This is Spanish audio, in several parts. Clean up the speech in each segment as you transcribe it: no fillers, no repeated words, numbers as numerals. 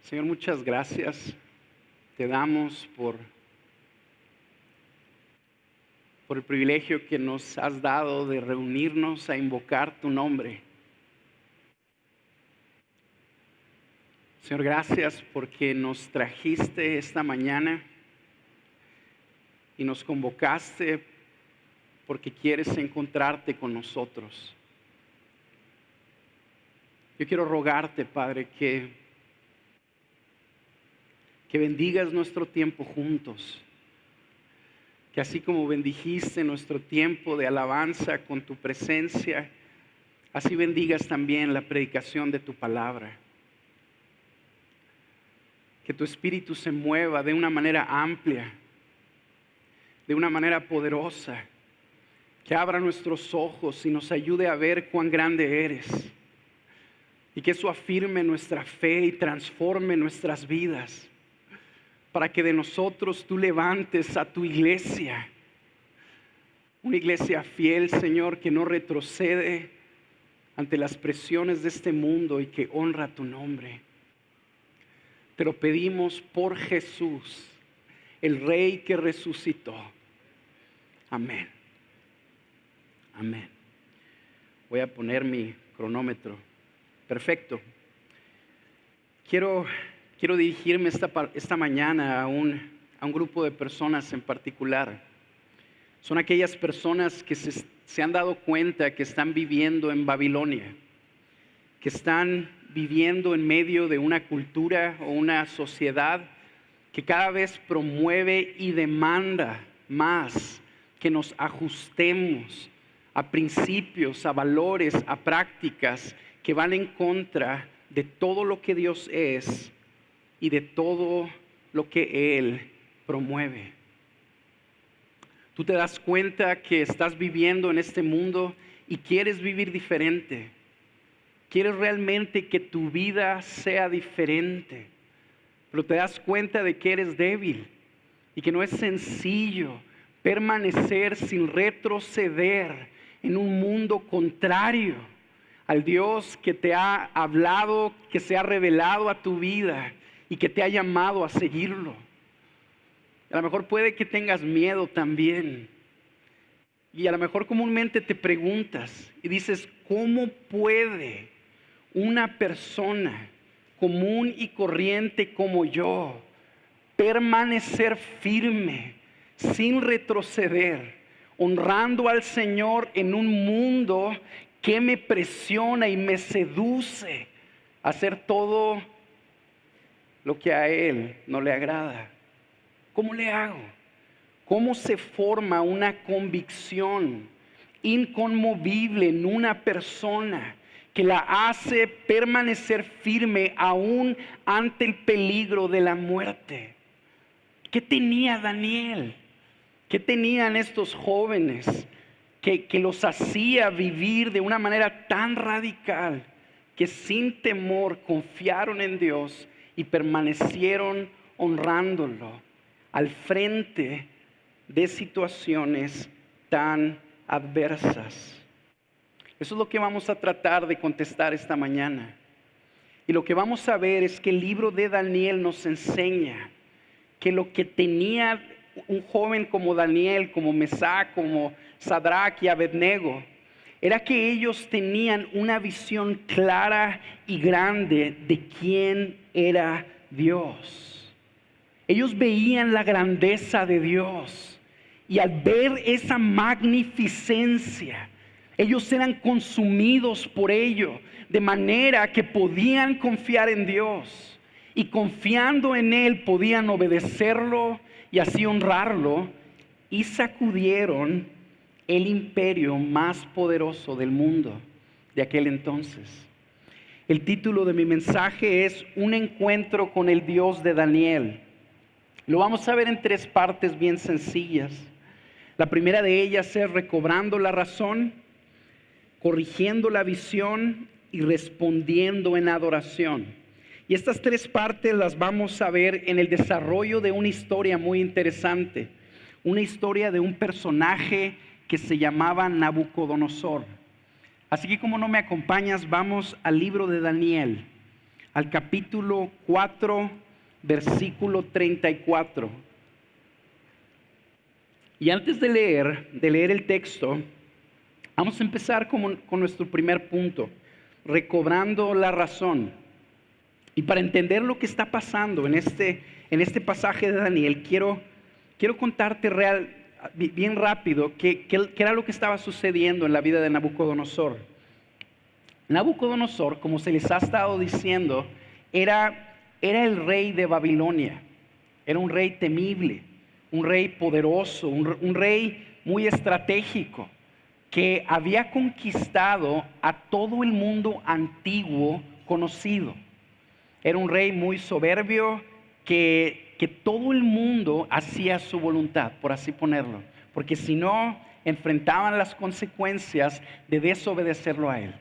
Señor, muchas gracias te damos por el privilegio que nos has dado de reunirnos a invocar tu nombre. Señor, gracias porque nos trajiste esta mañana y nos convocaste porque quieres encontrarte con nosotros. Yo quiero rogarte, Padre, que bendigas nuestro tiempo juntos. Que así como bendijiste nuestro tiempo de alabanza con tu presencia, así bendigas también la predicación de tu palabra. Que tu espíritu se mueva de una manera amplia, de una manera poderosa. Que abra nuestros ojos y nos ayude a ver cuán grande eres. Y que eso afirme nuestra fe y transforme nuestras vidas. Para que de nosotros tú levantes a tu iglesia. Una iglesia fiel, Señor, que no retrocede ante las presiones de este mundo y que honra tu nombre. Te lo pedimos por Jesús, el Rey que resucitó. Amén. Amén. Voy a poner mi cronómetro. Perfecto. Quiero dirigirme esta mañana a un grupo de personas en particular. Son aquellas personas que se han dado cuenta que están viviendo en Babilonia, que están viviendo en medio de una cultura o una sociedad que cada vez promueve y demanda más que nos ajustemos a principios, a valores, a prácticas que van en contra de todo lo que Dios es y de todo lo que Él promueve. Tú te das cuenta que estás viviendo en este mundo y quieres vivir diferente. Quieres realmente que tu vida sea diferente. Pero te das cuenta de que eres débil y que no es sencillo permanecer sin retroceder en un mundo contrario al Dios que te ha hablado, que se ha revelado a tu vida y que te ha llamado a seguirlo. A lo mejor puede que tengas miedo también. Y a lo mejor comúnmente te preguntas y dices, ¿cómo puede una persona común y corriente como yo permanecer firme, sin retroceder, honrando al Señor en un mundo que me presiona y me seduce a hacer todo lo que a Él no le agrada? ¿Cómo le hago? ¿Cómo se forma una convicción inconmovible en una persona que la hace permanecer firme aún ante el peligro de la muerte? ¿Qué tenía Daniel? ¿Qué tenían estos jóvenes que los hacía vivir de una manera tan radical que sin temor confiaron en Dios y permanecieron honrándolo al frente de situaciones tan adversas? Eso es lo que vamos a tratar de contestar esta mañana. Y lo que vamos a ver es que el libro de Daniel nos enseña que lo que tenía un joven como Daniel, como Mesac, como Sadrach y Abednego, era que ellos tenían una visión clara y grande de quién era Dios. Ellos veían la grandeza de Dios y al ver esa magnificencia, ellos eran consumidos por ello, de manera que podían confiar en Dios y confiando en Él podían obedecerlo y así honrarlo, y sacudieron el imperio más poderoso del mundo de aquel entonces. El título de mi mensaje es Un encuentro con el Dios de Daniel. Lo vamos a ver en tres partes bien sencillas. La primera de ellas es recobrando la razón, corrigiendo la visión y respondiendo en adoración. Y estas tres partes las vamos a ver en el desarrollo de una historia muy interesante. Una historia de un personaje que se llamaba Nabucodonosor. Así que como no me acompañas, vamos al libro de Daniel. al capítulo 4, versículo 34. Y antes de leer el texto, vamos a empezar con nuestro primer punto, recobrando la razón. Y para entender lo que está pasando en este pasaje de Daniel, quiero contarte bien rápido qué era lo que estaba sucediendo en la vida de Nabucodonosor. Nabucodonosor, como se les ha estado diciendo, era el rey de Babilonia. Era un rey temible, un rey poderoso, un rey muy estratégico, que había conquistado a todo el mundo antiguo conocido. Era un rey muy soberbio que todo el mundo hacía su voluntad, por así ponerlo, porque si no, enfrentaban las consecuencias de desobedecerlo a él.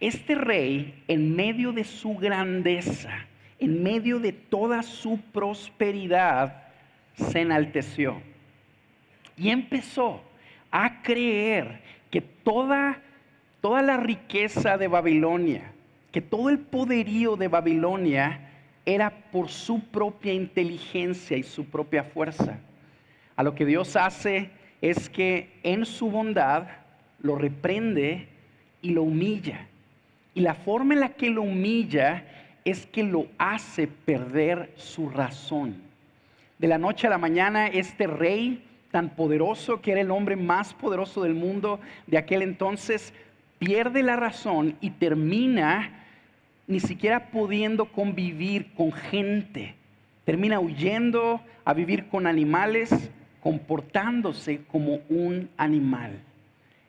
Este rey, en medio de su grandeza, en medio de toda su prosperidad, se enalteció y empezó a creer que toda la riqueza de Babilonia, que todo el poderío de Babilonia era por su propia inteligencia y su propia fuerza. A lo que Dios hace es que en su bondad lo reprende y lo humilla. Y la forma en la que lo humilla es que lo hace perder su razón. De la noche a la mañana, este rey tan poderoso, que era el hombre más poderoso del mundo de aquel entonces, pierde la razón y termina ni siquiera pudiendo convivir con gente. Termina huyendo a vivir con animales, comportándose como un animal,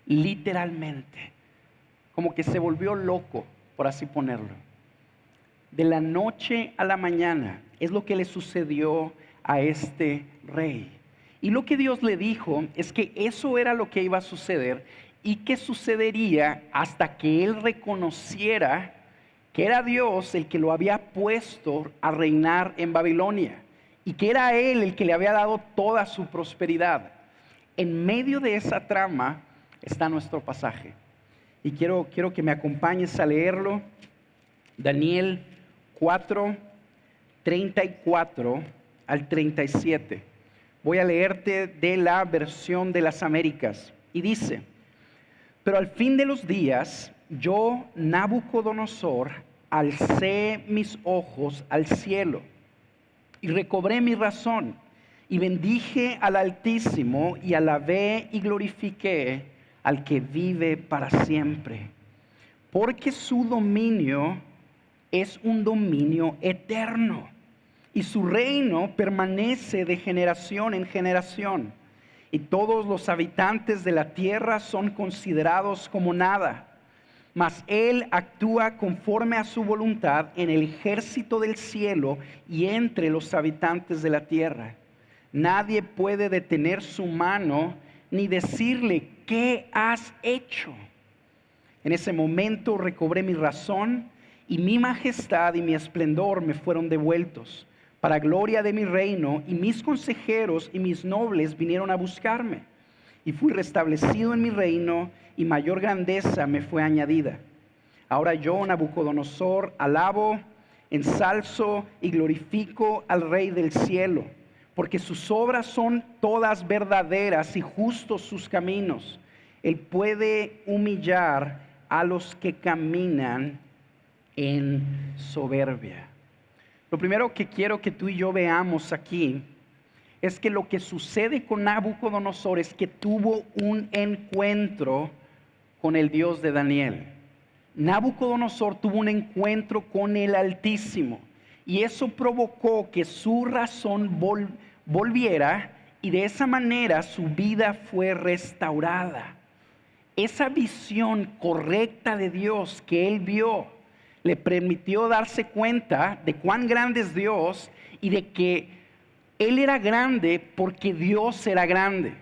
literalmente. Como que se volvió loco, por así ponerlo. De la noche a la mañana es lo que le sucedió a este rey. Y lo que Dios le dijo es que eso era lo que iba a suceder y que sucedería hasta que él reconociera que era Dios el que lo había puesto a reinar en Babilonia y que era él el que le había dado toda su prosperidad. En medio de esa trama está nuestro pasaje. Y quiero que me acompañes a leerlo. Daniel 4, 34 al 37. Voy a leerte de la versión de las Américas. Y dice: pero al fin de los días, yo, Nabucodonosor, alcé mis ojos al cielo y recobré mi razón y bendije al Altísimo y alabé y glorifiqué al que vive para siempre, porque su dominio es un dominio eterno y su reino permanece de generación en generación, y todos los habitantes de la tierra son considerados como nada. Mas él actúa conforme a su voluntad en el ejército del cielo y entre los habitantes de la tierra. Nadie puede detener su mano ni decirle: ¿qué has hecho? En ese momento recobré mi razón y mi majestad y mi esplendor me fueron devueltos, para gloria de mi reino, y mis consejeros y mis nobles vinieron a buscarme. Y fui restablecido en mi reino, y mayor grandeza me fue añadida. Ahora yo, Nabucodonosor, alabo, ensalzo y glorifico al Rey del cielo, porque sus obras son todas verdaderas y justos sus caminos. Él puede humillar a los que caminan en soberbia. Lo primero que quiero que tú y yo veamos aquí es que lo que sucede con Nabucodonosor es que tuvo un encuentro con el Dios de Daniel. Nabucodonosor tuvo un encuentro con el Altísimo y eso provocó que su razón volviera, y de esa manera su vida fue restaurada. Esa visión correcta de Dios que él vio le permitió darse cuenta de cuán grande es Dios y de que él era grande porque Dios era grande.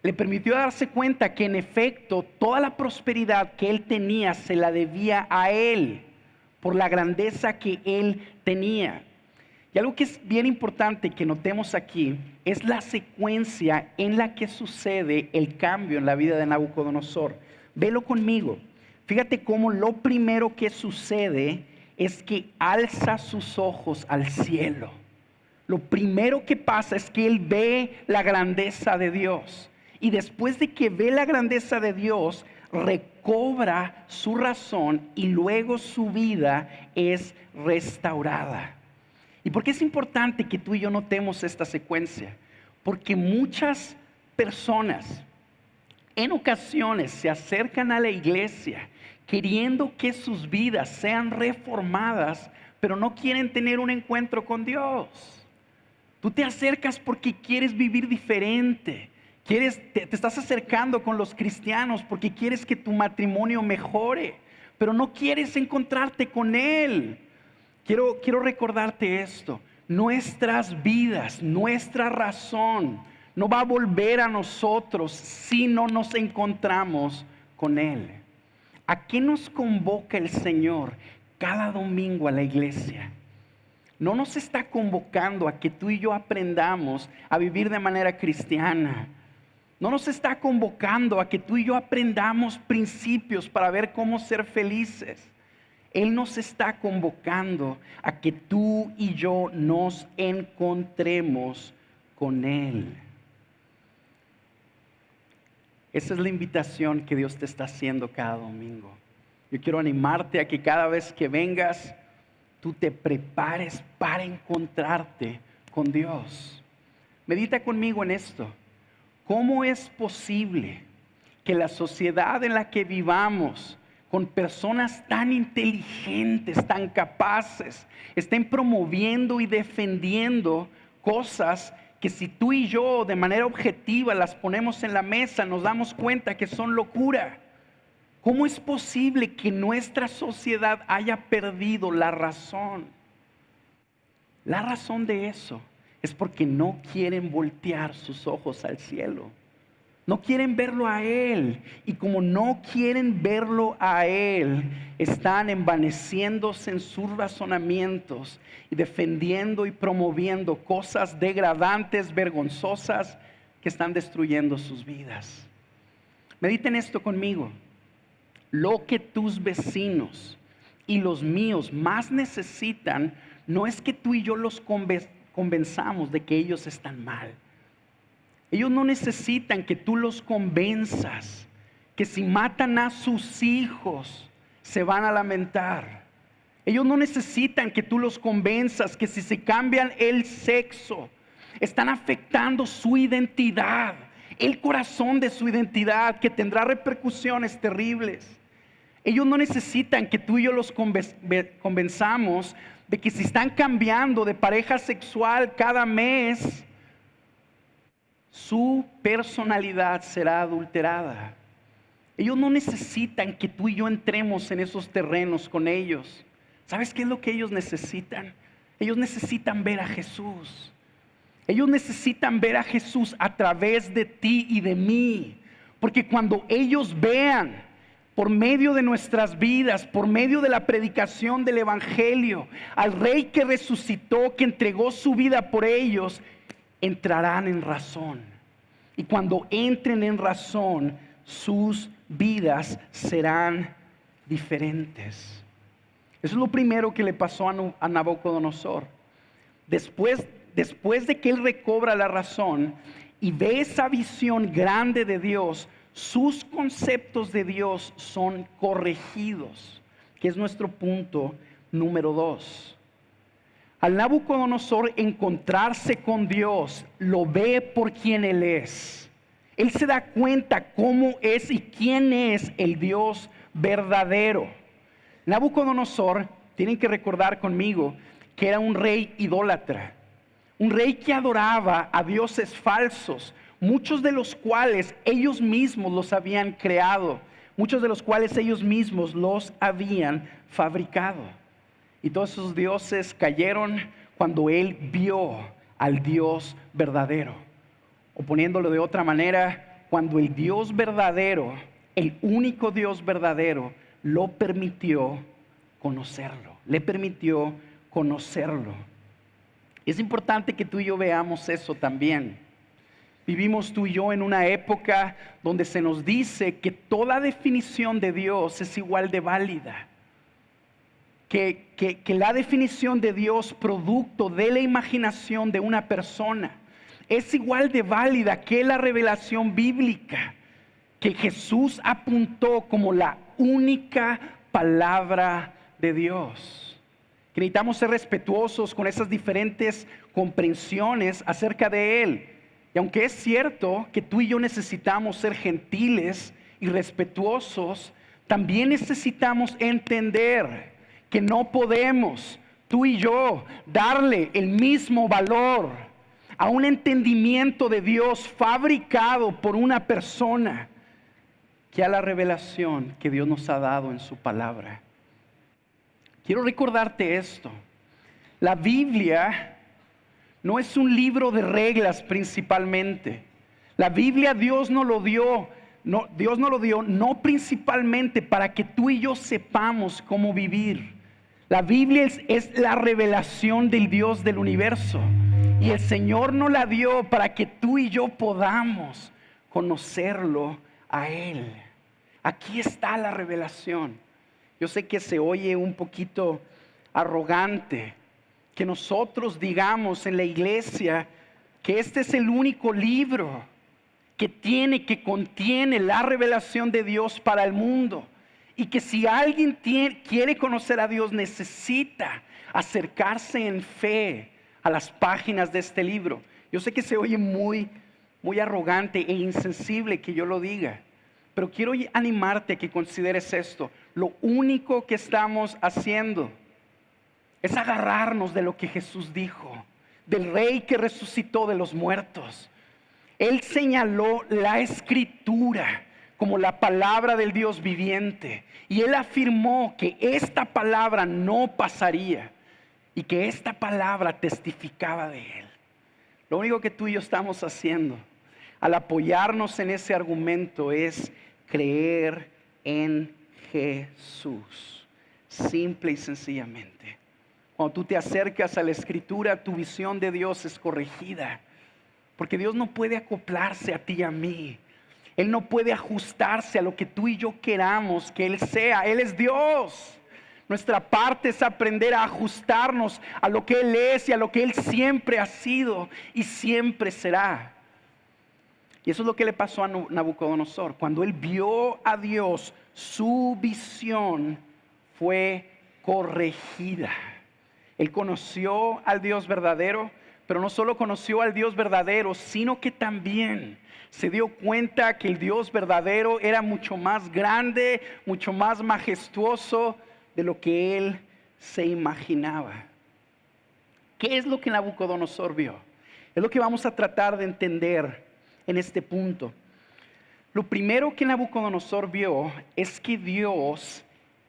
Le permitió darse cuenta que en efecto toda la prosperidad que él tenía se la debía a él por la grandeza que él tenía. Y algo que es bien importante que notemos aquí es la secuencia en la que sucede el cambio en la vida de Nabucodonosor. Velo conmigo. Fíjate cómo lo primero que sucede es que alza sus ojos al cielo. Lo primero que pasa es que él ve la grandeza de Dios. Y después de que ve la grandeza de Dios, recobra su razón y luego su vida es restaurada. ¿Y por qué es importante que tú y yo notemos esta secuencia? Porque muchas personas en ocasiones se acercan a la iglesia queriendo que sus vidas sean reformadas, pero no quieren tener un encuentro con Dios. Tú te acercas porque quieres vivir diferente. Te estás acercando con los cristianos porque quieres que tu matrimonio mejore, pero no quieres encontrarte con Él. Quiero recordarte esto. Nuestras vidas, nuestra razón no va a volver a nosotros si no nos encontramos con Él. ¿A qué nos convoca el Señor cada domingo a la iglesia? No nos está convocando a que tú y yo aprendamos a vivir de manera cristiana. No nos está convocando a que tú y yo aprendamos principios para ver cómo ser felices. Él nos está convocando a que tú y yo nos encontremos con Él. Esa es la invitación que Dios te está haciendo cada domingo. Yo quiero animarte a que cada vez que vengas, tú te prepares para encontrarte con Dios. Medita conmigo en esto. ¿Cómo es posible que la sociedad en la que vivamos, con personas tan inteligentes, tan capaces, estén promoviendo y defendiendo cosas que si tú y yo de manera objetiva las ponemos en la mesa, nos damos cuenta que son locura? ¿Cómo es posible que nuestra sociedad haya perdido la razón? La razón de eso es porque no quieren voltear sus ojos al cielo. No quieren verlo a Él. Y como no quieren verlo a Él, están envaneciéndose en sus razonamientos y defendiendo y promoviendo cosas degradantes, vergonzosas, que están destruyendo sus vidas. Mediten esto conmigo. Lo que tus vecinos y los míos más necesitan no es que tú y yo los convenzamos de que ellos están mal. Ellos no necesitan que tú los convenzas que si matan a sus hijos se van a lamentar. Ellos no necesitan que tú los convenzas que si se cambian el sexo están afectando su identidad, el corazón de su identidad, que tendrá repercusiones terribles. Ellos no necesitan que tú y yo los convenzamos de que si están cambiando de pareja sexual cada mes, su personalidad será adulterada. Ellos no necesitan que tú y yo entremos en esos terrenos con ellos. ¿Sabes qué es lo que ellos necesitan? Ellos necesitan ver a Jesús. Ellos necesitan ver a Jesús a través de ti y de mí. Porque cuando ellos vean por medio de nuestras vidas, por medio de la predicación del Evangelio, al Rey que resucitó, que entregó su vida por ellos, entrarán en razón. Y cuando entren en razón, sus vidas serán diferentes. Eso es lo primero que le pasó a Nabucodonosor. Después de que él recobra la razón y ve esa visión grande de Dios, sus conceptos de Dios son corregidos, que es nuestro punto número 2. Al Nabucodonosor encontrarse con Dios, lo ve por quien Él es. Él se da cuenta cómo es y quién es el Dios verdadero. Nabucodonosor, tienen que recordar conmigo, que era un rey idólatra. Un rey que adoraba a dioses falsos, muchos de los cuales ellos mismos los habían creado, muchos de los cuales ellos mismos los habían fabricado. Y todos esos dioses cayeron cuando él vio al Dios verdadero. O poniéndolo de otra manera, cuando el Dios verdadero, el único Dios verdadero, lo permitió conocerlo. Le permitió conocerlo. Es importante que tú y yo veamos eso también. Vivimos tú y yo en una época donde se nos dice que toda definición de Dios es igual de válida. que la definición de Dios producto de la imaginación de una persona es igual de válida que la revelación bíblica que Jesús apuntó como la única palabra de Dios. Que necesitamos ser respetuosos con esas diferentes comprensiones acerca de Él. Y aunque es cierto que tú y yo necesitamos ser gentiles y respetuosos, también necesitamos entender que no podemos, tú y yo, darle el mismo valor a un entendimiento de Dios fabricado por una persona que a la revelación que Dios nos ha dado en su palabra. Quiero recordarte esto. La Biblia no es un libro de reglas principalmente. La Biblia Dios nos lo dio no principalmente para que tú y yo sepamos cómo vivir. La Biblia es la revelación del Dios del universo. Y el Señor nos la dio para que tú y yo podamos conocerlo a Él. Aquí está la revelación. Yo sé que se oye un poquito arrogante que nosotros digamos en la iglesia que este es el único libro que contiene la revelación de Dios para el mundo. Y que si alguien quiere conocer a Dios, necesita acercarse en fe a las páginas de este libro. Yo sé que se oye muy, muy arrogante e insensible que yo lo diga, pero quiero animarte a que consideres esto. Lo único que estamos haciendo es agarrarnos de lo que Jesús dijo, del Rey que resucitó de los muertos. Él señaló la Escritura como la palabra del Dios viviente. Y Él afirmó que esta palabra no pasaría y que esta palabra testificaba de Él. Lo único que tú y yo estamos haciendo al apoyarnos en ese argumento es creer en Jesús, simple y sencillamente. Cuando tú te acercas a la Escritura, tu visión de Dios es corregida, porque Dios no puede acoplarse a ti y a mí. Él no puede ajustarse a lo que tú y yo queramos que Él sea. Él es Dios. Nuestra parte es aprender a ajustarnos a lo que Él es y a lo que Él siempre ha sido y siempre será. Y eso es lo que le pasó a Nabucodonosor. Cuando él vio a Dios, su visión fue corregida. Él conoció al Dios verdadero, pero no solo conoció al Dios verdadero, sino que también se dio cuenta que el Dios verdadero era mucho más grande, mucho más majestuoso de lo que él se imaginaba. ¿Qué es lo que Nabucodonosor vio? Es lo que vamos a tratar de entender en este punto. Lo primero que Nabucodonosor vio es que Dios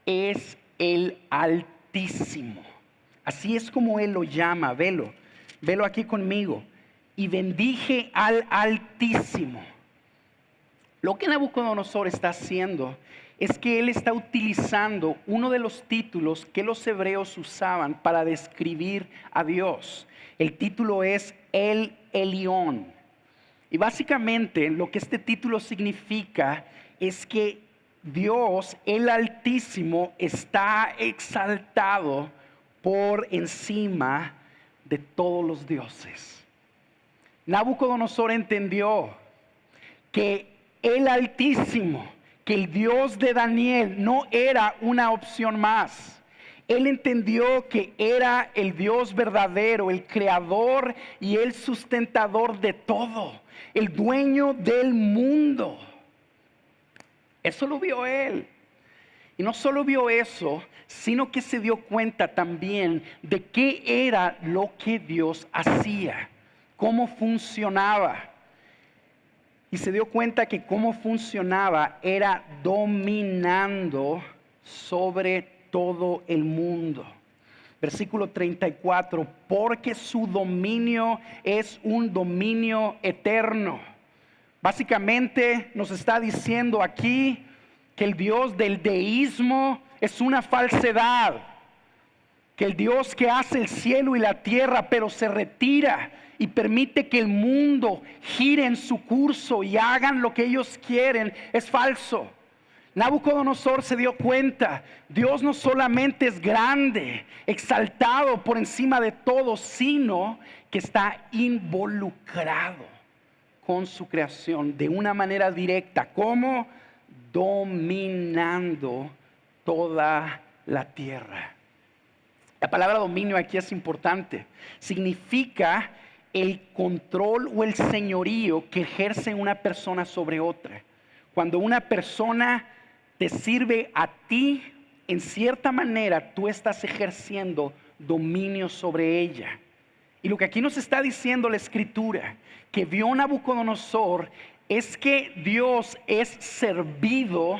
es el Altísimo. Así es como él lo llama. Velo aquí conmigo. Y bendije al Altísimo. Lo que Nabucodonosor está haciendo es que él está utilizando uno de los títulos que los hebreos usaban para describir a Dios. El título es El Elión. Y básicamente lo que este título significa es que Dios, el Altísimo, está exaltado por encima de todos los dioses. Nabucodonosor entendió que el Altísimo, que el Dios de Daniel no era una opción más. Él entendió que era el Dios verdadero, el creador y el sustentador de todo, el dueño del mundo. Eso lo vio él. Y no solo vio eso, sino que se dio cuenta también de qué era lo que Dios hacía, cómo funcionaba. Y se dio cuenta que cómo funcionaba era dominando sobre todo el mundo. Versículo 34, porque su dominio es un dominio eterno. Básicamente nos está diciendo aquí que el Dios del deísmo es una falsedad. Que el Dios que hace el cielo y la tierra pero se retira y permite que el mundo gire en su curso y hagan lo que ellos quieren es falso. Nabucodonosor se dio cuenta, Dios no solamente es grande, exaltado por encima de todo, sino que está involucrado con su creación de una manera directa, como dominando toda la tierra. La palabra dominio aquí es importante. Significa el control o el señorío que ejerce una persona sobre otra. Cuando una persona te sirve a ti, en cierta manera tú estás ejerciendo dominio sobre ella. Y lo que aquí nos está diciendo la Escritura, que vio Nabucodonosor, es que Dios es servido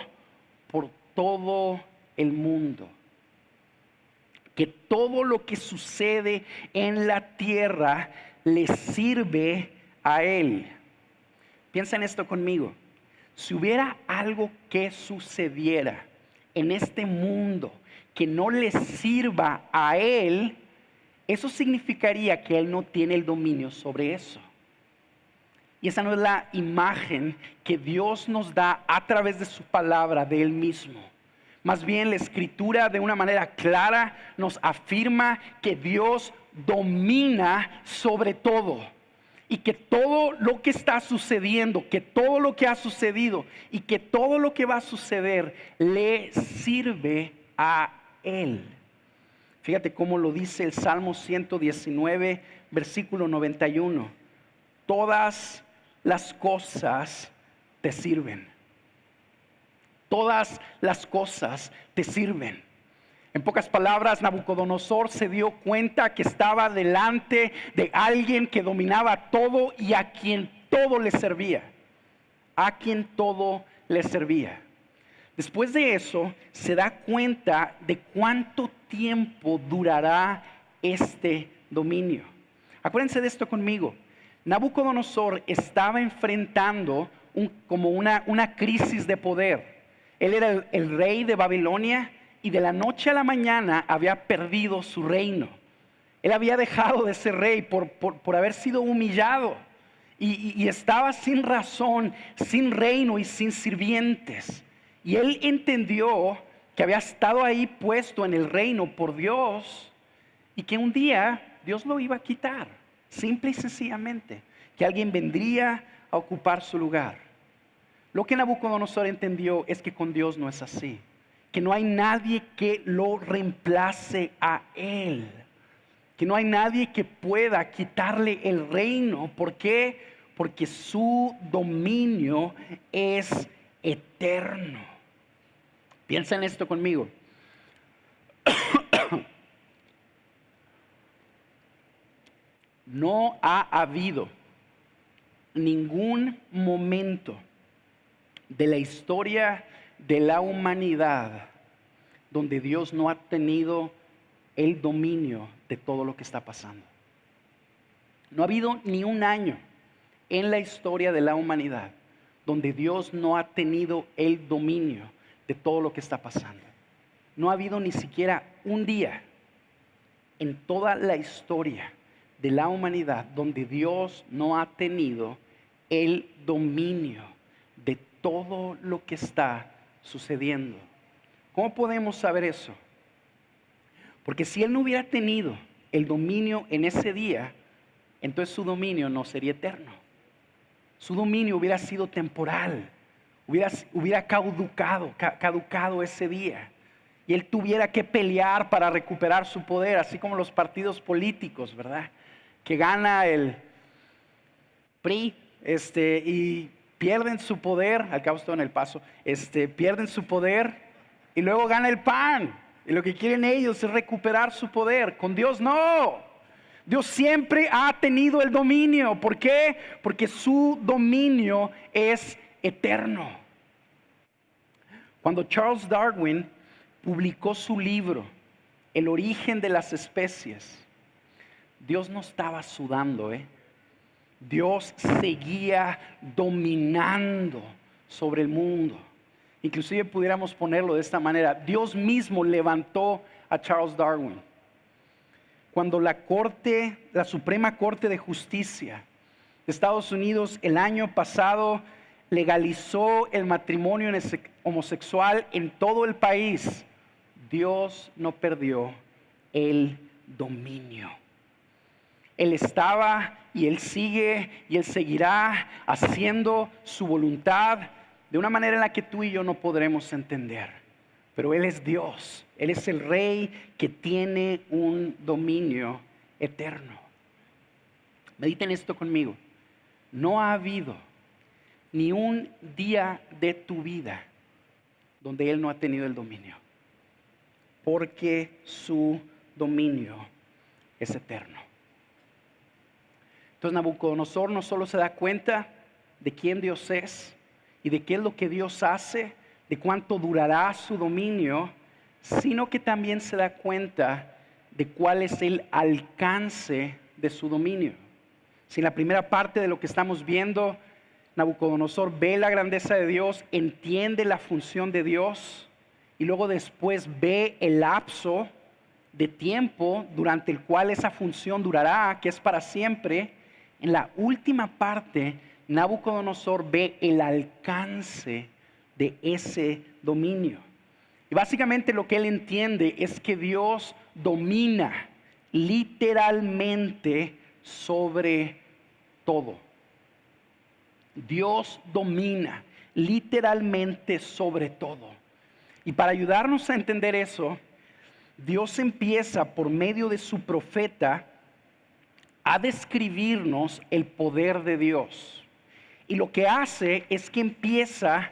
por todo el mundo. Que todo lo que sucede en la tierra le sirve a Él. Piensa en esto conmigo. Si hubiera algo que sucediera en este mundo que no le sirva a Él, eso significaría que Él no tiene el dominio sobre eso. Y esa no es la imagen que Dios nos da a través de su palabra, de Él mismo. Más bien la Escritura de una manera clara nos afirma que Dios domina sobre todo. Y que todo lo que está sucediendo, que todo lo que ha sucedido y que todo lo que va a suceder le sirve a Él. Fíjate cómo lo dice el Salmo 119, versículo 91. Todas las cosas te sirven. Todas las cosas te sirven. En pocas palabras, Nabucodonosor se dio cuenta que estaba delante de alguien que dominaba todo y a quien todo le servía. A quien todo le servía. Después de eso, se da cuenta de cuánto tiempo durará este dominio. Acuérdense de esto conmigo. Nabucodonosor estaba enfrentando como una crisis de poder. Él era el rey de Babilonia y de la noche a la mañana había perdido su reino. Él había dejado de ser rey por haber sido humillado y estaba sin razón, sin reino y sin sirvientes. Y él entendió que había estado ahí puesto en el reino por Dios y que un día Dios lo iba a quitar, simple y sencillamente, que alguien vendría a ocupar su lugar. Lo que Nabucodonosor entendió es que con Dios no es así, que no hay nadie que lo reemplace a Él, que no hay nadie que pueda quitarle el reino. ¿Por qué? Porque su dominio es eterno. Piensa en esto conmigo. No ha habido ningún momento de la historia de la humanidad donde Dios no ha tenido el dominio de todo lo que está pasando. No ha habido ni un año en la historia de la humanidad donde Dios no ha tenido el dominio de todo lo que está pasando. No ha habido ni siquiera un día en toda la historia de la humanidad donde Dios no ha tenido el dominio de todo lo que está sucediendo. ¿Cómo podemos saber eso? Porque si Él no hubiera tenido el dominio en ese día, entonces su dominio no sería eterno. Su dominio hubiera sido temporal, hubiera caducado ese día. Y Él tuviera que pelear para recuperar su poder, así como los partidos políticos, ¿verdad? Que gana el PRI y pierden su poder, al cabo estoy en El Paso, pierden su poder y luego gana el PAN. Y lo que quieren ellos es recuperar su poder. Con Dios no. Dios siempre ha tenido el dominio. ¿Por qué? Porque su dominio es eterno. Cuando Charles Darwin publicó su libro, El origen de las especies, Dios no estaba sudando, Dios seguía dominando sobre el mundo. Inclusive pudiéramos ponerlo de esta manera: Dios mismo levantó a Charles Darwin. Cuando la Suprema Corte de Justicia de Estados Unidos el año pasado legalizó el matrimonio homosexual en todo el país, Dios no perdió el dominio. Él estaba y Él sigue y Él seguirá haciendo su voluntad de una manera en la que tú y yo no podremos entender. Pero Él es Dios, Él es el Rey que tiene un dominio eterno. Mediten esto conmigo. No ha habido ni un día de tu vida donde Él no ha tenido el dominio, porque su dominio es eterno. Entonces Nabucodonosor no solo se da cuenta de quién Dios es y de qué es lo que Dios hace, de cuánto durará su dominio, sino que también se da cuenta de cuál es el alcance de su dominio. Si en la primera parte de lo que estamos viendo, Nabucodonosor ve la grandeza de Dios, entiende la función de Dios y luego después ve el lapso de tiempo durante el cual esa función durará, que es para siempre. En la última parte, Nabucodonosor ve el alcance de ese dominio. Y básicamente lo que él entiende es que Dios domina literalmente sobre todo. Dios domina literalmente sobre todo. Y para ayudarnos a entender eso, Dios empieza por medio de su profeta a describirnos el poder de Dios. Y lo que hace es que empieza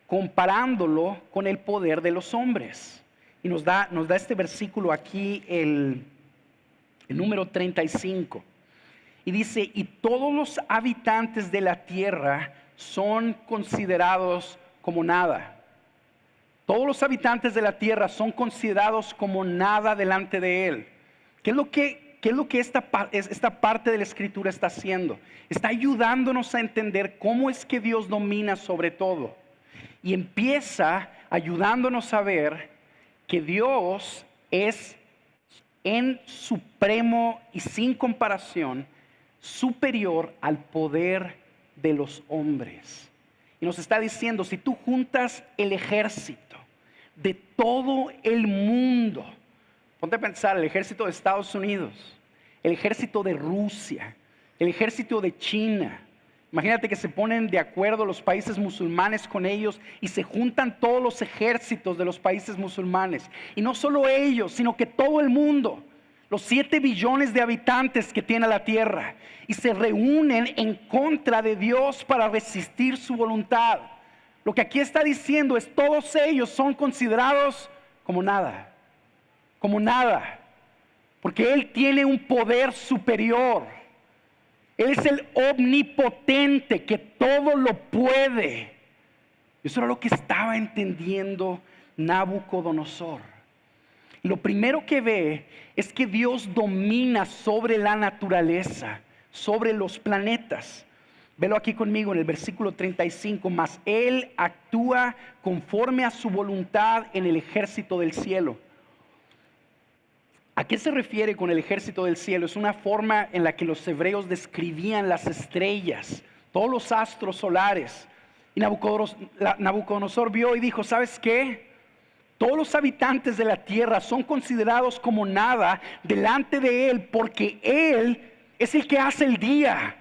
comparándolo con el poder de los hombres. Y nos da este versículo aquí, el número 35. Y dice, y todos los habitantes de la tierra son considerados como nada. Todos los habitantes de la tierra son considerados como nada delante de Él. ¿Qué es lo que esta parte de la Escritura está haciendo? Está ayudándonos a entender cómo es que Dios domina sobre todo. Y empieza ayudándonos a ver que Dios es en supremo y sin comparación superior al poder de los hombres. Y nos está diciendo, si tú juntas el ejército de todo el mundo, ponte a pensar, el ejército de Estados Unidos, el ejército de Rusia, el ejército de China. Imagínate que se ponen de acuerdo los países musulmanes con ellos y se juntan todos los ejércitos de los países musulmanes. Y no solo ellos, sino que todo el mundo, los 7 billones de habitantes que tiene la tierra, y se reúnen en contra de Dios para resistir su voluntad. Lo que aquí está diciendo es, todos ellos son considerados como nada, porque Él tiene un poder superior. Él es el omnipotente que todo lo puede. Eso era lo que estaba entendiendo Nabucodonosor. Lo primero que ve es que Dios domina sobre la naturaleza, sobre los planetas. Velo aquí conmigo en el versículo 35. Mas Él actúa conforme a su voluntad en el ejército del cielo. ¿A qué se refiere con el ejército del cielo? Es una forma en la que los hebreos describían las estrellas, todos los astros solares. Y Nabucodonosor vio y dijo, ¿sabes qué? Todos los habitantes de la tierra son considerados como nada delante de Él, porque Él es el que hace el día.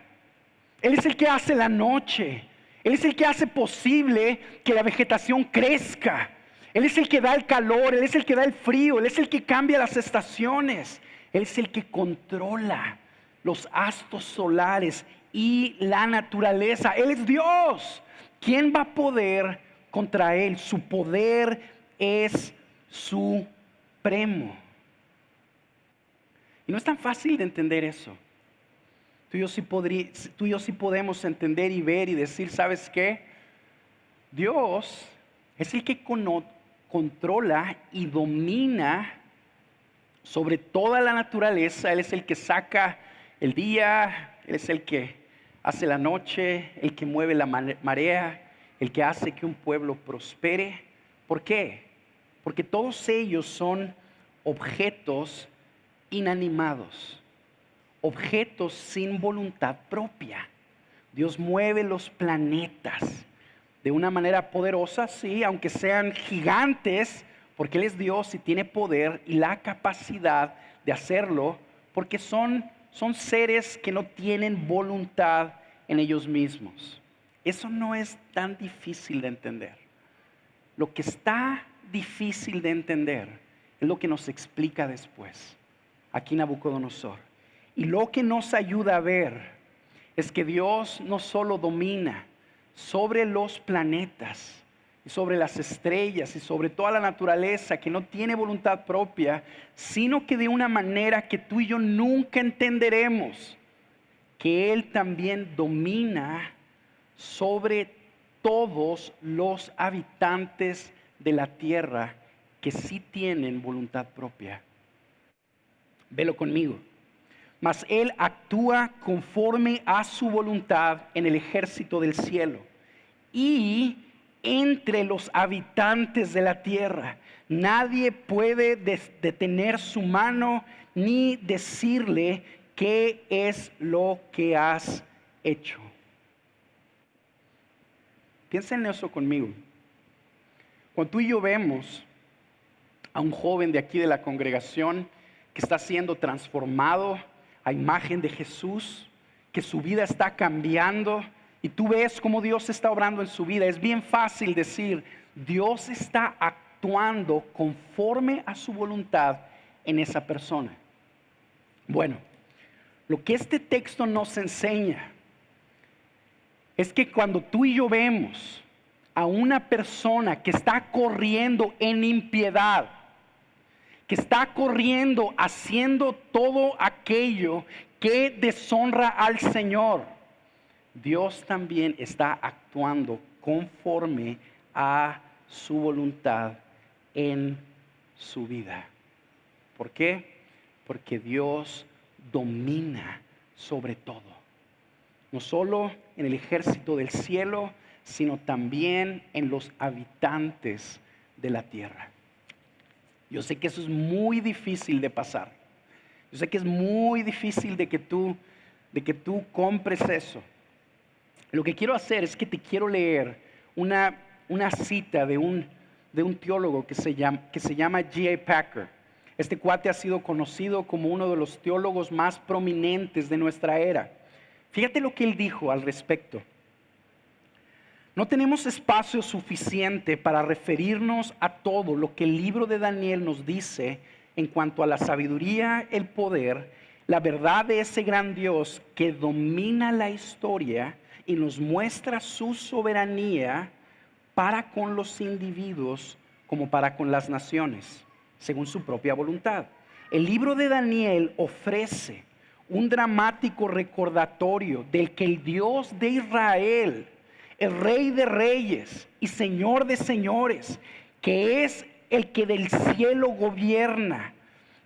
Él es el que hace la noche. Él es el que hace posible que la vegetación crezca. Él es el que da el calor, Él es el que da el frío, Él es el que cambia las estaciones. Él es el que controla los astros solares y la naturaleza. Él es Dios. ¿Quién va a poder contra Él? Su poder es supremo. Y no es tan fácil de entender eso. Tú y yo sí podemos entender y ver y decir, ¿sabes qué? Dios es el que controla y domina sobre toda la naturaleza. Él es el que saca el día, Él es el que hace la noche, el que mueve la marea, el que hace que un pueblo prospere. ¿Por qué? Porque todos ellos son objetos inanimados, objetos sin voluntad propia. Dios mueve los planetas, de una manera poderosa, sí, aunque sean gigantes, porque Él es Dios y tiene poder y la capacidad de hacerlo, porque son seres que no tienen voluntad en ellos mismos. Eso no es tan difícil de entender. Lo que está difícil de entender es lo que nos explica después, aquí Nabucodonosor. Y lo que nos ayuda a ver es que Dios no solo domina sobre los planetas, y sobre las estrellas y sobre toda la naturaleza que no tiene voluntad propia, sino que de una manera que tú y yo nunca entenderemos, que Él también domina sobre todos los habitantes de la tierra que sí tienen voluntad propia. Velo conmigo. Mas Él actúa conforme a su voluntad en el ejército del cielo y entre los habitantes de la tierra. Nadie puede detener su mano ni decirle qué es lo que has hecho. Piensa en eso conmigo. Cuando tú y yo vemos a un joven de aquí de la congregación que está siendo transformado a imagen de Jesús, que su vida está cambiando, y tú ves cómo Dios está obrando en su vida, es bien fácil decir, Dios está actuando conforme a su voluntad en esa persona. Bueno, lo que este texto nos enseña es que cuando tú y yo vemos a una persona que está corriendo en impiedad, que está corriendo haciendo todo aquello que deshonra al Señor, Dios también está actuando conforme a su voluntad en su vida. ¿Por qué? Porque Dios domina sobre todo. No solo en el ejército del cielo, sino también en los habitantes de la tierra. Yo sé que eso es muy difícil de pasar. Yo sé que es muy difícil de que tú compres eso. Lo que quiero hacer es que te quiero leer una cita de un teólogo que se llama J.I. Packer. Este cuate ha sido conocido como uno de los teólogos más prominentes de nuestra era. Fíjate lo que él dijo al respecto. No tenemos espacio suficiente para referirnos a todo lo que el libro de Daniel nos dice en cuanto a la sabiduría, el poder, la verdad de ese gran Dios que domina la historia y nos muestra su soberanía para con los individuos como para con las naciones, según su propia voluntad. El libro de Daniel ofrece un dramático recordatorio del que el Dios de Israel, el Rey de Reyes y Señor de Señores, que es el que del cielo gobierna,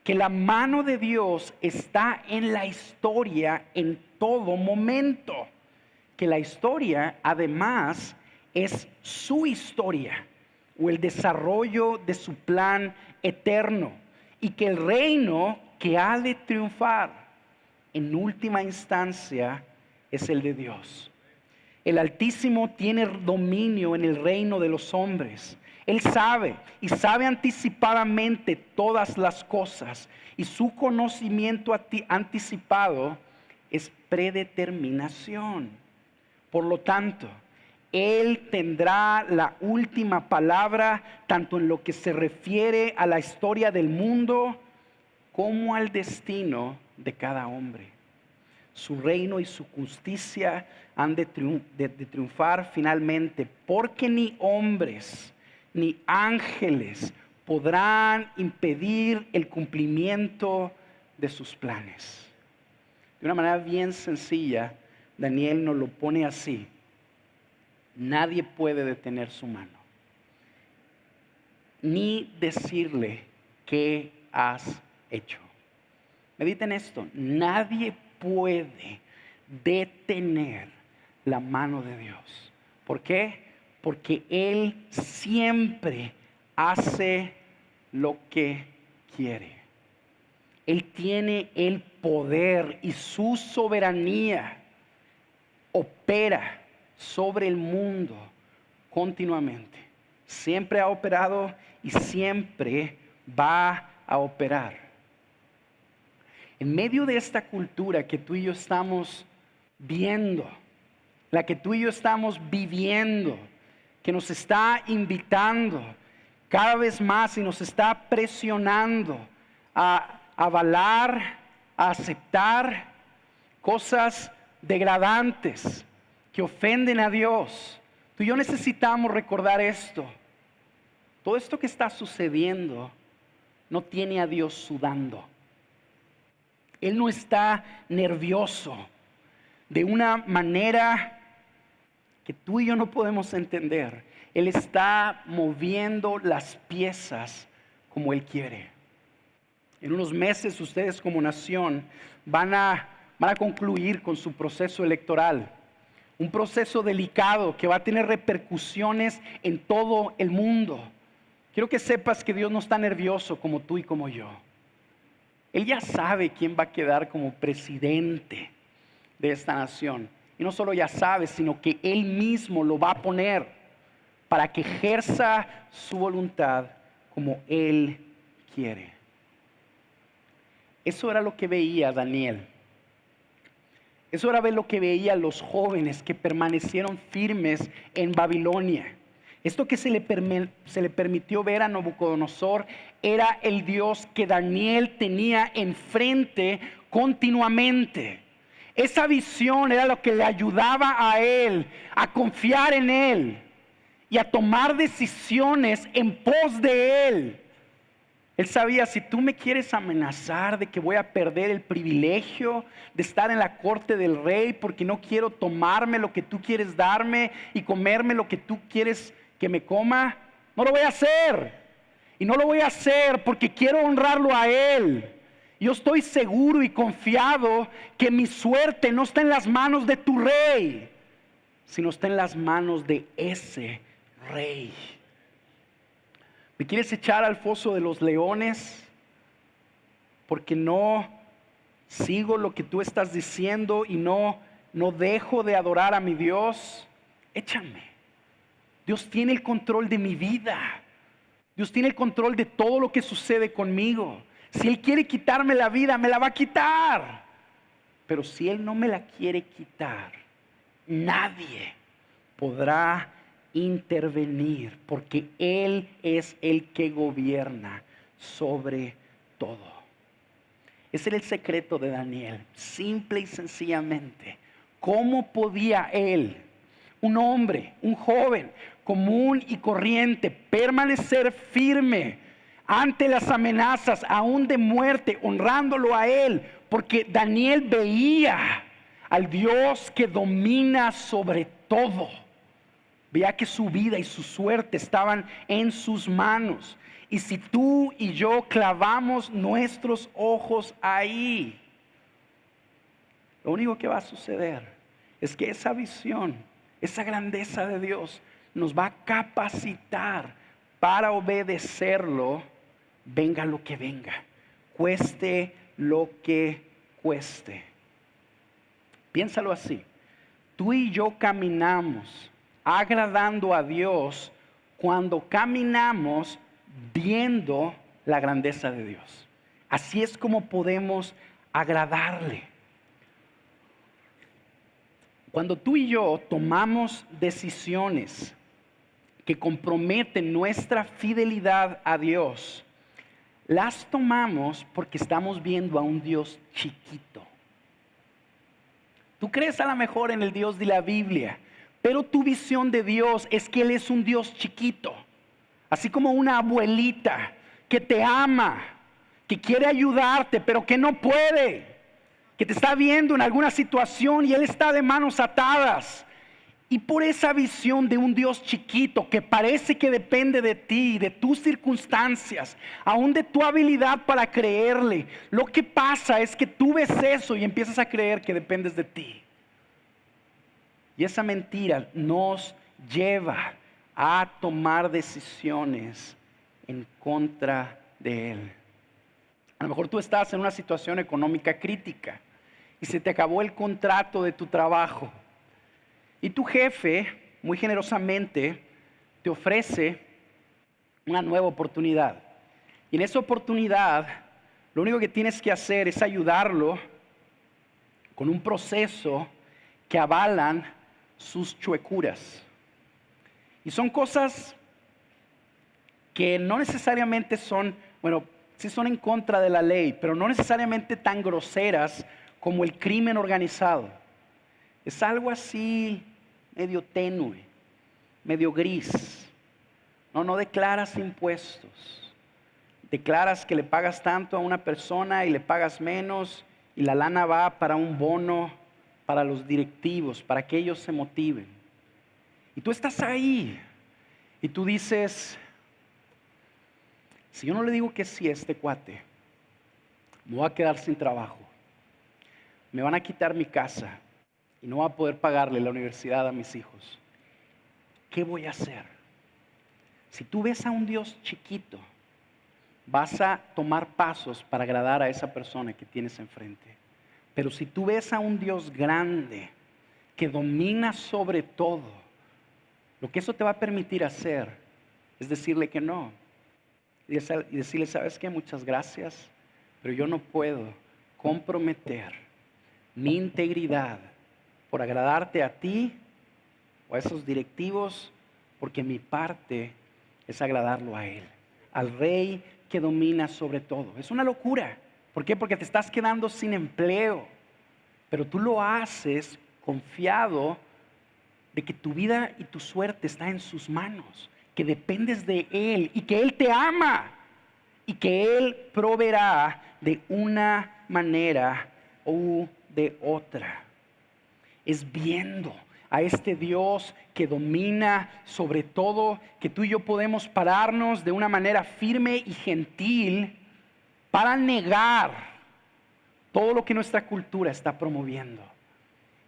que la mano de Dios está en la historia en todo momento, que la historia además es su historia o el desarrollo de su plan eterno, y que el reino que ha de triunfar en última instancia es el de Dios. El Altísimo tiene dominio en el reino de los hombres. Él sabe y sabe anticipadamente todas las cosas, y su conocimiento anticipado es predeterminación. Por lo tanto, Él tendrá la última palabra tanto en lo que se refiere a la historia del mundo como al destino de cada hombre. Su reino y su justicia han de triunfar finalmente, porque ni hombres ni ángeles podrán impedir el cumplimiento de sus planes. De una manera bien sencilla, Daniel nos lo pone así: nadie puede detener su mano, ni decirle qué has hecho. Mediten esto: nadie puede detener la mano de Dios. ¿Por qué? Porque Él siempre hace lo que quiere. Él tiene el poder y su soberanía opera sobre el mundo continuamente. Siempre ha operado y siempre va a operar. En medio de esta cultura que tú y yo estamos viendo, la que tú y yo estamos viviendo, que nos está invitando cada vez más y nos está presionando a avalar, a aceptar cosas degradantes que ofenden a Dios. Tú y yo necesitamos recordar esto. Todo esto que está sucediendo no tiene a Dios sudando. Él no está nervioso de una manera que tú y yo no podemos entender. Él está moviendo las piezas como Él quiere. En unos meses ustedes como nación van a concluir con su proceso electoral. Un proceso delicado que va a tener repercusiones en todo el mundo. Quiero que sepas que Dios no está nervioso como tú y como yo. Él ya sabe quién va a quedar como presidente de esta nación. Y no solo ya sabe, sino que Él mismo lo va a poner para que ejerza su voluntad como Él quiere. Eso era lo que veía Daniel. Eso era lo que veían los jóvenes que permanecieron firmes en Babilonia. Esto que se le permitió ver a Nabucodonosor era el Dios que Daniel tenía enfrente continuamente. Esa visión era lo que le ayudaba a él a confiar en Él y a tomar decisiones en pos de Él. Él sabía, si tú me quieres amenazar de que voy a perder el privilegio de estar en la corte del rey porque no quiero tomarme lo que tú quieres darme y comerme lo que tú quieres que me coma, no lo voy a hacer. Y no lo voy a hacer porque quiero honrarlo a Él. Yo estoy seguro y confiado que mi suerte no está en las manos de tu rey, sino está en las manos de ese rey. ¿Me quieres echar al foso de los leones porque no sigo lo que tú estás diciendo y no dejo de adorar a mi Dios? Échame. Dios tiene el control de mi vida. Dios tiene el control de todo lo que sucede conmigo. Si Él quiere quitarme la vida, me la va a quitar. Pero si Él no me la quiere quitar, nadie podrá intervenir, porque Él es el que gobierna sobre todo. Ese era el secreto de Daniel, simple y sencillamente. ¿Cómo podía él, un hombre, un joven común y corriente, permanecer firme ante las amenazas, aún de muerte, honrándolo a Él? Porque Daniel veía al Dios que domina sobre todo. Veía que su vida y su suerte estaban en sus manos. Y si tú y yo clavamos nuestros ojos ahí, lo único que va a suceder es que esa visión, esa grandeza de Dios nos va a capacitar para obedecerlo, venga lo que venga, cueste lo que cueste. Piénsalo así. Tú y yo caminamos agradando a Dios cuando caminamos viendo la grandeza de Dios. Así es como podemos agradarle. Cuando tú y yo tomamos decisiones que comprometen nuestra fidelidad a Dios, las tomamos porque estamos viendo a un Dios chiquito. Tú crees a lo mejor en el Dios de la Biblia, pero tu visión de Dios es que Él es un Dios chiquito. Así como una abuelita que te ama, que quiere ayudarte, pero que no puede. Que te está viendo en alguna situación y Él está de manos atadas. Y por esa visión de un Dios chiquito que parece que depende de ti, de tus circunstancias, aún de tu habilidad para creerle, lo que pasa es que tú ves eso y empiezas a creer que dependes de ti. Y esa mentira nos lleva a tomar decisiones en contra de Él. A lo mejor tú estás en una situación económica crítica y se te acabó el contrato de tu trabajo. Y tu jefe, muy generosamente, te ofrece una nueva oportunidad. Y en esa oportunidad, lo único que tienes que hacer es ayudarlo con un proceso que avalan sus chuecuras. Y son cosas que no necesariamente son, bueno, sí son en contra de la ley, pero no necesariamente tan groseras como el crimen organizado. Es algo así medio tenue, medio gris. No declaras impuestos. Declaras que le pagas tanto a una persona y le pagas menos y la lana va para un bono para los directivos, para que ellos se motiven. Y tú estás ahí y tú dices, si yo no le digo que sí a este cuate, me voy a quedar sin trabajo. Me van a quitar mi casa y no voy a poder pagarle la universidad a mis hijos. ¿Qué voy a hacer? Si tú ves a un Dios chiquito, vas a tomar pasos para agradar a esa persona que tienes enfrente. Pero si tú ves a un Dios grande que domina sobre todo, lo que eso te va a permitir hacer es decirle que no. Y decirle, ¿sabes qué? Muchas gracias, pero yo no puedo comprometer mi integridad por agradarte a ti o a esos directivos, porque mi parte es agradarlo a Él, al Rey que domina sobre todo. Es una locura. ¿Por qué? Porque te estás quedando sin empleo, pero tú lo haces confiado de que tu vida y tu suerte está en sus manos, que dependes de Él y que Él te ama y que Él proveerá de una manera u de otra. Es viendo a este Dios que domina sobre todo, que tú y yo podemos pararnos de una manera firme y gentil para negar todo lo que nuestra cultura está promoviendo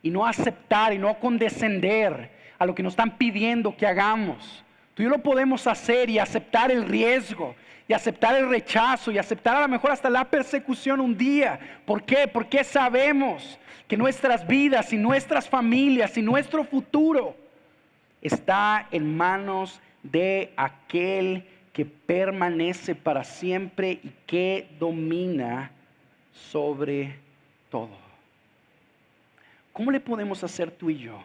y no aceptar y no condescender a lo que nos están pidiendo que hagamos. Tú y yo lo podemos hacer y aceptar el riesgo y aceptar el rechazo y aceptar a lo mejor hasta la persecución un día. ¿Por qué? Porque sabemos que nuestras vidas y nuestras familias y nuestro futuro está en manos de aquel que permanece para siempre y que domina sobre todo. ¿Cómo le podemos hacer tú y yo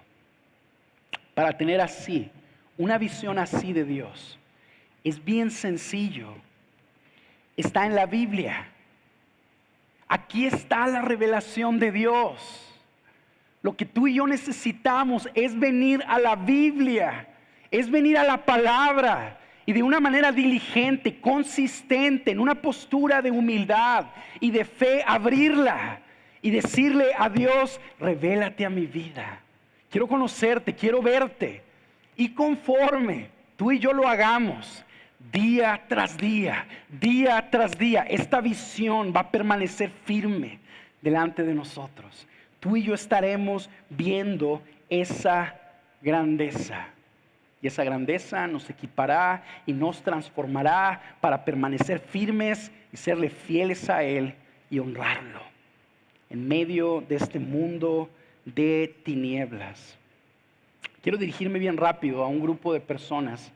para tener así una visión así de Dios? Es bien sencillo. Está en la Biblia. Aquí está la revelación de Dios. Lo que tú y yo necesitamos es venir a la Biblia, es venir a la palabra y de una manera diligente, consistente, en una postura de humildad y de fe, abrirla y decirle a Dios, revélate a mi vida. Quiero conocerte, quiero verte. Y conforme tú y yo lo hagamos, día tras día, esta visión va a permanecer firme delante de nosotros. Tú y yo estaremos viendo esa grandeza. Y esa grandeza nos equipará y nos transformará para permanecer firmes y serle fieles a Él y honrarlo en medio de este mundo de tinieblas. Quiero dirigirme bien rápido a un grupo de personas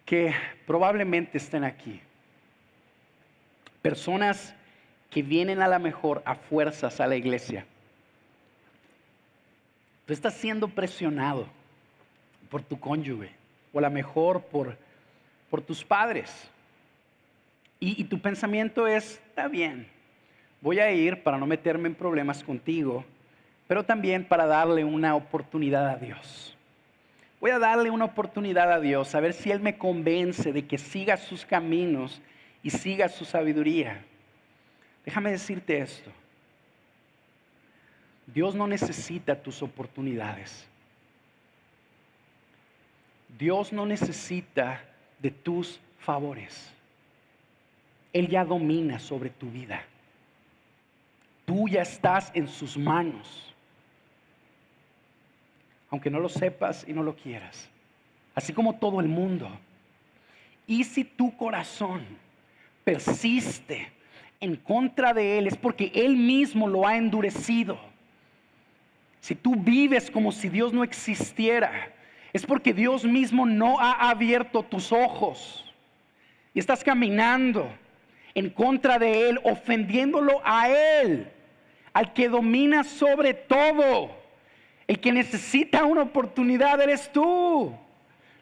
que probablemente estén aquí. Personas que vienen a la mejor a fuerzas a la iglesia. Tú estás siendo presionado por tu cónyuge o a lo mejor por tus padres. Y tu pensamiento es, está bien, voy a ir para no meterme en problemas contigo, pero también para darle una oportunidad a Dios. Voy a darle una oportunidad a Dios, a ver si Él me convence de que siga sus caminos y siga su sabiduría. Déjame decirte esto. Dios no necesita tus oportunidades. Dios no necesita de tus favores. Él ya domina sobre tu vida. Tú ya estás en sus manos. Aunque no lo sepas y no lo quieras. Así como todo el mundo. Y si tu corazón persiste en contra de Él, es porque Él mismo lo ha endurecido. Si tú vives como si Dios no existiera, Es porque Dios mismo no ha abierto tus ojos. Y estás caminando en contra de Él, ofendiéndolo a Él, al que domina sobre todo. El que necesita una oportunidad eres tú.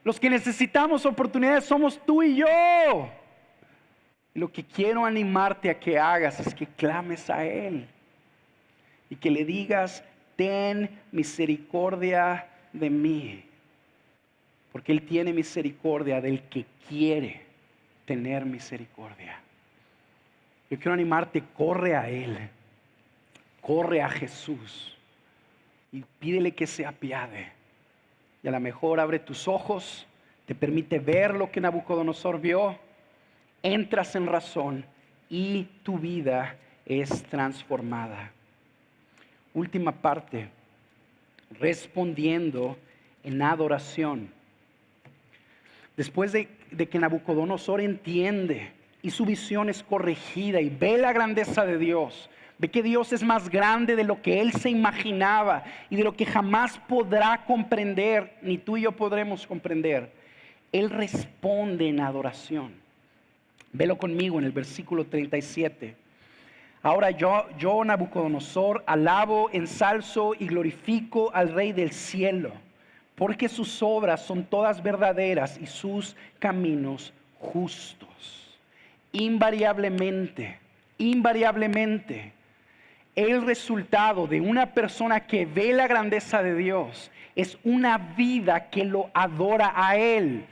Los que necesitamos oportunidades somos tú y yo. Y lo que quiero animarte a que hagas es que clames a Él y que le digas: ten misericordia de mí. Porque Él tiene misericordia del que quiere tener misericordia. Yo quiero animarte: corre a Él, corre a Jesús y pídele que se apiade. Y a lo mejor abre tus ojos, te permite ver lo que Nabucodonosor vio, entras en razón y tu vida es transformada. Última parte, respondiendo en adoración. Después de que Nabucodonosor entiende y su visión es corregida y ve la grandeza de Dios, ve que Dios es más grande de lo que él se imaginaba y de lo que jamás podrá comprender, ni tú y yo podremos comprender, él responde en adoración. Velo conmigo en el versículo 37. Ahora yo Nabucodonosor, alabo, ensalzo y glorifico al Rey del cielo, porque sus obras son todas verdaderas y sus caminos justos. Invariablemente, el resultado de una persona que ve la grandeza de Dios es una vida que lo adora a Él.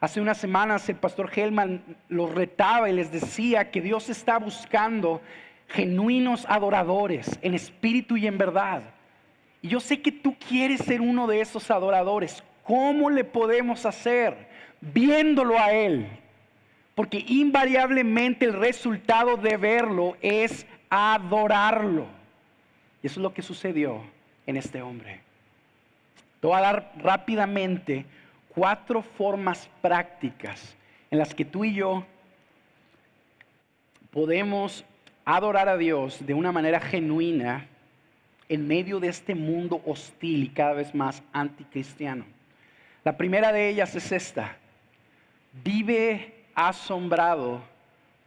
Hace unas semanas el pastor Hellman los retaba y les decía que Dios está buscando genuinos adoradores en espíritu y en verdad. Y yo sé que tú quieres ser uno de esos adoradores. ¿Cómo le podemos hacer? Viéndolo a Él. Porque invariablemente el resultado de verlo es adorarlo. Y eso es lo que sucedió en este hombre. Te voy a dar rápidamente 4 formas prácticas en las que tú y yo podemos adorar a Dios de una manera genuina en medio de este mundo hostil y cada vez más anticristiano. La primera de ellas es esta: vive asombrado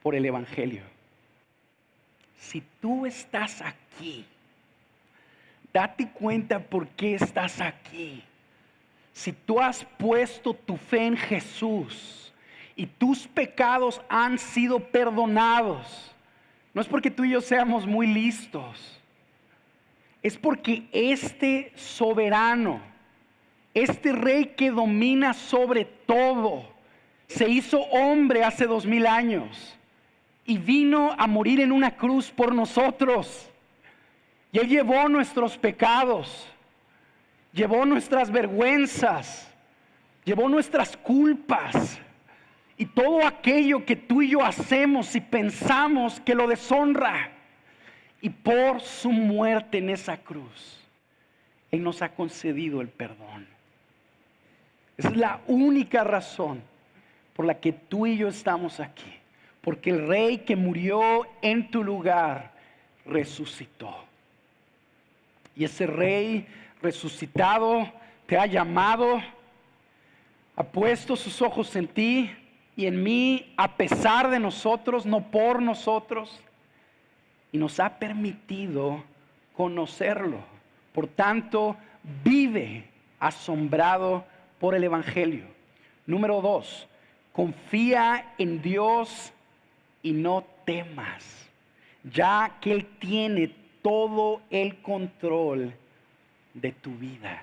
por el Evangelio. Si tú estás aquí, date cuenta por qué estás aquí. Si tú has puesto tu fe en Jesús y tus pecados han sido perdonados, no es porque tú y yo seamos muy listos, es porque este soberano, este rey que domina sobre todo, se hizo hombre hace 2000 años y vino a morir en una cruz por nosotros. Y Él llevó nuestros pecados, llevó nuestras vergüenzas, llevó nuestras culpas y todo aquello que tú y yo hacemos y pensamos que lo deshonra. Y por su muerte en esa cruz, Él nos ha concedido el perdón. Esa es la única razón por la que tú y yo estamos aquí. Porque el Rey que murió en tu lugar resucitó. Y ese Rey resucitado te ha llamado, ha puesto sus ojos en ti y en mí, a pesar de nosotros, no por nosotros, y nos ha permitido conocerlo. Por tanto, vive asombrado por el Evangelio. Número 2, confía en Dios y no temas, ya que Él tiene todo el control de tu vida.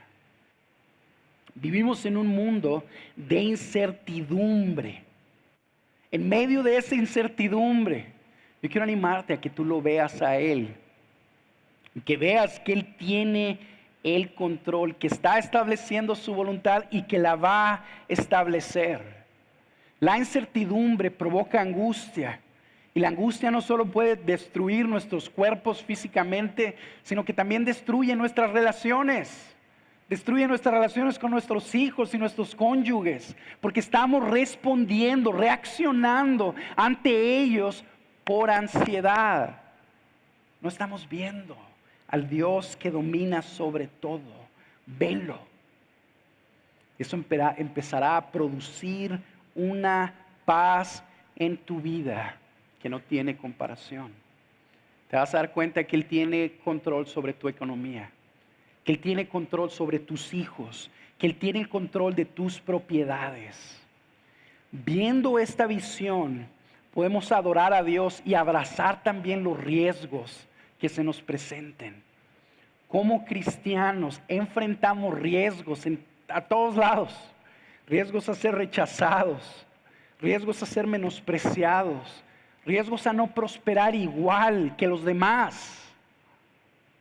Vivimos en un mundo de incertidumbre. En medio de esa incertidumbre, yo quiero animarte a que tú lo veas a Él, que veas que Él tiene el control, que está estableciendo su voluntad y que la va a establecer. La incertidumbre provoca angustia, y la angustia no solo puede destruir nuestros cuerpos físicamente, sino que también destruye nuestras relaciones. Destruye nuestras relaciones con nuestros hijos y nuestros cónyuges, porque estamos respondiendo, reaccionando ante ellos por ansiedad. No estamos viendo al Dios que domina sobre todo. Velo. Eso empezará a producir una paz en tu vida que no tiene comparación. Te vas a dar cuenta que Él tiene control sobre tu economía, que Él tiene control sobre tus hijos, que Él tiene el control de tus propiedades. Viendo esta visión, podemos adorar a Dios y abrazar también los riesgos que se nos presenten. Como cristianos enfrentamos riesgos a todos lados. Riesgos a ser rechazados, riesgos a ser menospreciados, riesgos a no prosperar igual que los demás.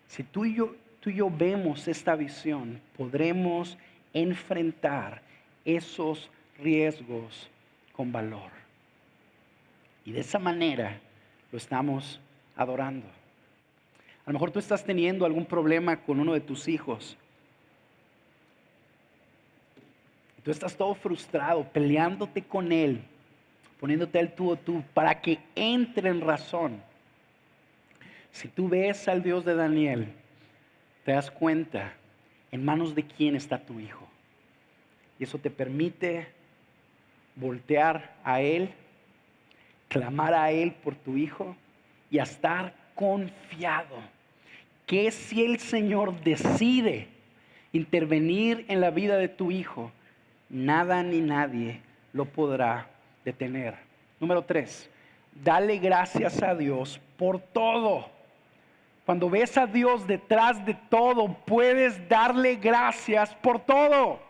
Si tú y yo vemos esta visión, podremos enfrentar esos riesgos con valor. Y de esa manera lo estamos adorando. A lo mejor tú estás teniendo algún problema con uno de tus hijos. Tú estás todo frustrado, peleándote con él, poniéndote al tú o tú para que entre en razón. Si tú ves al Dios de Daniel, te das cuenta en manos de quién está tu hijo. Y eso te permite voltear a Él, clamar a Él por tu hijo y a estar confiado que si el Señor decide intervenir en la vida de tu hijo, nada ni nadie lo podrá detener. Número 3, dale gracias a Dios por todo. Cuando ves a Dios detrás de todo, puedes darle gracias por todo.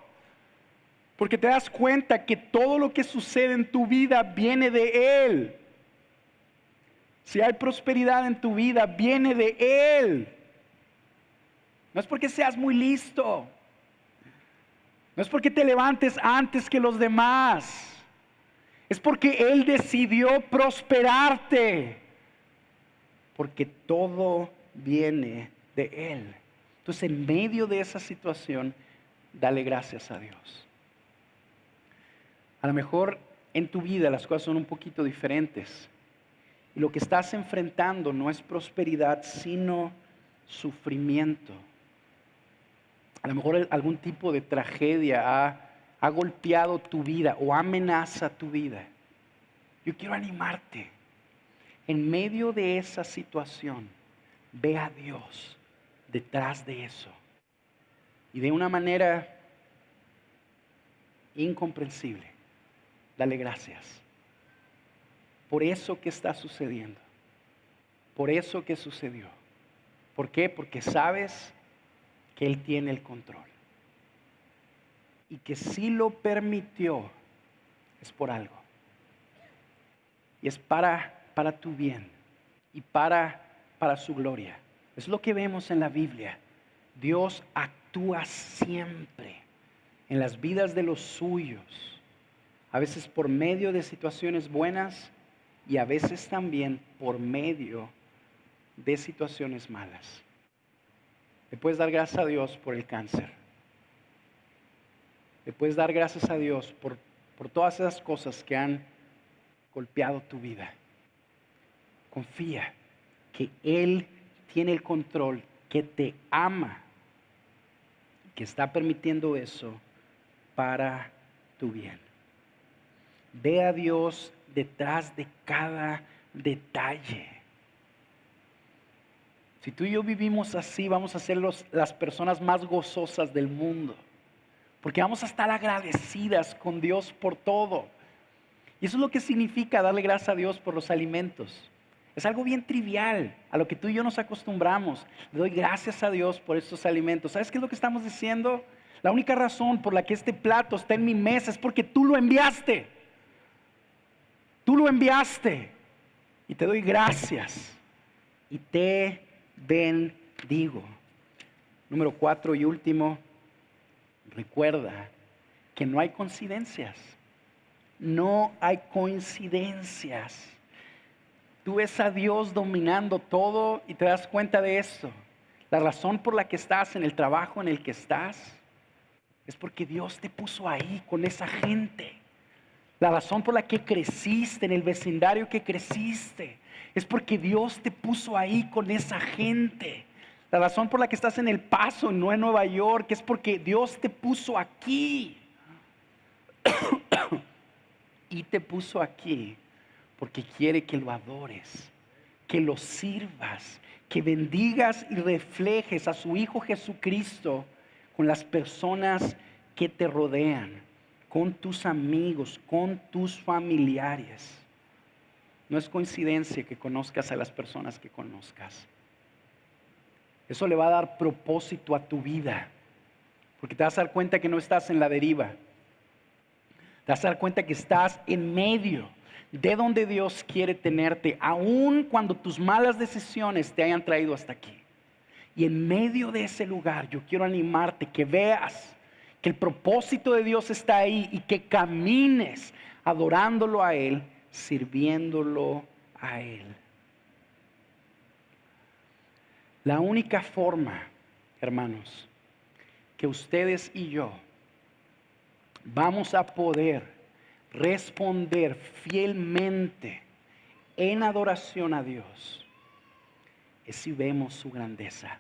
Porque te das cuenta que todo lo que sucede en tu vida viene de Él. Si hay prosperidad en tu vida, viene de Él. No es porque seas muy listo. No es porque te levantes antes que los demás. Es porque Él decidió prosperarte. Porque todo viene de Él. Entonces, en medio de esa situación, dale gracias a Dios. A lo mejor en tu vida las cosas son un poquito diferentes. Y lo que estás enfrentando no es prosperidad, sino sufrimiento. A lo mejor algún tipo de tragedia ha golpeado tu vida o amenaza tu vida. Yo quiero animarte. En medio de esa situación, ve a Dios detrás de eso. Y de una manera incomprensible, dale gracias por eso que está sucediendo, por eso que sucedió. ¿Por qué? Porque sabes que Él tiene el control. Y que si lo permitió, es por algo. Y es para tu bien y para su gloria. Es lo que vemos en la Biblia. Dios actúa siempre en las vidas de los suyos. A veces por medio de situaciones buenas y a veces también por medio de situaciones malas. Le puedes dar gracias a Dios por el cáncer. Le puedes dar gracias a Dios por todas esas cosas que han golpeado tu vida. Confía que Él tiene el control, que te ama, que está permitiendo eso para tu bien. Ve a Dios detrás de cada detalle. Si tú y yo vivimos así, vamos a ser las personas más gozosas del mundo. Porque vamos a estar agradecidas con Dios por todo. Y eso es lo que significa darle gracias a Dios por los alimentos. Es algo bien trivial a lo que tú y yo nos acostumbramos. Le doy gracias a Dios por estos alimentos. ¿Sabes qué es lo que estamos diciendo? La única razón por la que este plato está en mi mesa es porque tú lo enviaste. Tú lo enviaste. Y te doy gracias. Y te bendigo. Número 4 y último. Recuerda que no hay coincidencias. No hay coincidencias. Tú ves a Dios dominando todo y te das cuenta de esto. La razón por la que estás en el trabajo en el que estás es porque Dios te puso ahí con esa gente. La razón por la que creciste en el vecindario que creciste es porque Dios te puso ahí con esa gente. La razón por la que estás en El Paso, no en Nueva York, es porque Dios te puso aquí. Y te puso aquí porque quiere que lo adores, que lo sirvas, que bendigas y reflejes a su Hijo Jesucristo con las personas que te rodean, con tus amigos, con tus familiares. No es coincidencia que conozcas a las personas que conozcas. Eso le va a dar propósito a tu vida, porque te vas a dar cuenta que no estás en la deriva. Te vas a dar cuenta que estás en medio de donde Dios quiere tenerte, aun cuando tus malas decisiones te hayan traído hasta aquí. Y en medio de ese lugar yo quiero animarte que veas que el propósito de Dios está ahí y que camines adorándolo a Él, sirviéndolo a Él. La única forma, hermanos, que ustedes y yo vamos a poder responder fielmente en adoración a Dios es si vemos su grandeza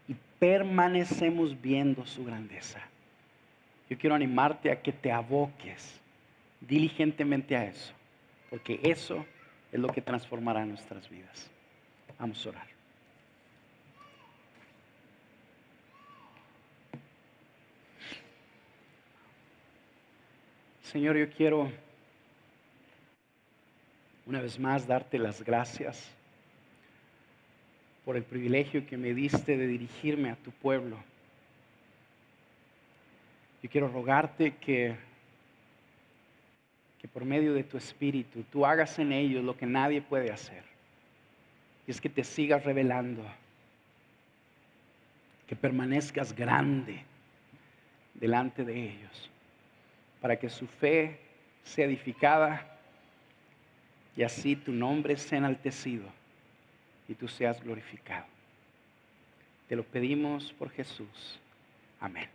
y permanecemos viendo su grandeza. Yo quiero animarte a que te aboques diligentemente a eso, porque eso es lo que transformará nuestras vidas. Vamos a orar. Señor, yo quiero una vez más darte las gracias por el privilegio que me diste de dirigirme a tu pueblo. Yo quiero rogarte que por medio de tu Espíritu tú hagas en ellos lo que nadie puede hacer. Y es que te sigas revelando, que permanezcas grande delante de ellos, para que su fe sea edificada y así tu nombre sea enaltecido y tú seas glorificado. Te lo pedimos por Jesús. Amén.